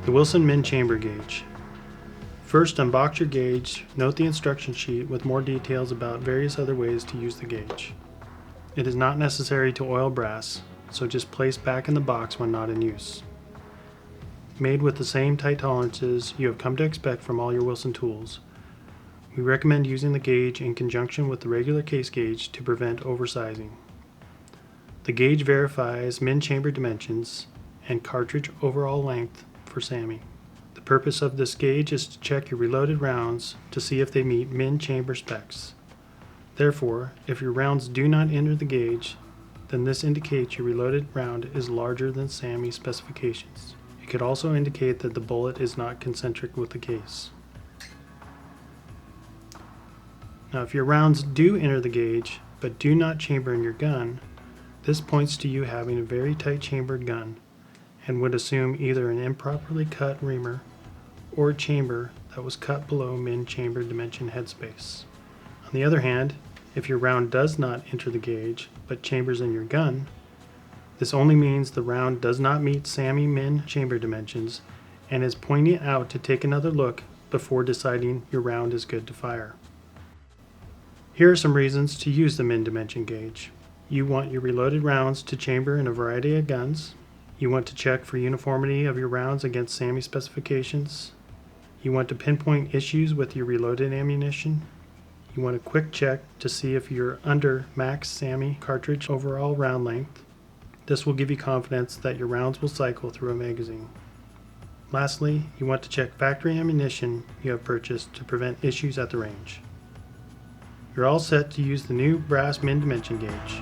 The Wilson Min Chamber Gauge. First, unbox your gauge, note the instruction sheet with more details about various other ways to use the gauge. It is not necessary to oil brass, so just place back in the box when not in use. Made with the same tight tolerances you have come to expect from all your Wilson tools, we recommend using the gauge in conjunction with the regular case gauge to prevent oversizing. The gauge verifies min chamber dimensions and cartridge overall length for SAMI. The purpose of this gauge is to check your reloaded rounds to see if they meet min chamber specs. Therefore, if your rounds do not enter the gauge, then this indicates your reloaded round is larger than SAMI specifications. It could also indicate that the bullet is not concentric with the case. Now, if your rounds do enter the gauge but do not chamber in your gun, this points to you having a very tight chambered gun and would assume either an improperly cut reamer or a chamber that was cut below min chamber dimension headspace. On the other hand, if your round does not enter the gauge but chambers in your gun, this only means the round does not meet SAMI min chamber dimensions and is pointing out to take another look before deciding your round is good to fire. Here are some reasons to use the min dimension gauge. You want your reloaded rounds to chamber in a variety of guns. You want to check for uniformity of your rounds against SAMI specifications. You want to pinpoint issues with your reloaded ammunition. You want a quick check to see if you're under max SAMI cartridge overall round length. This will give you confidence that your rounds will cycle through a magazine. Lastly, you want to check factory ammunition you have purchased to prevent issues at the range. You're all set to use the new brass min dimension gauge.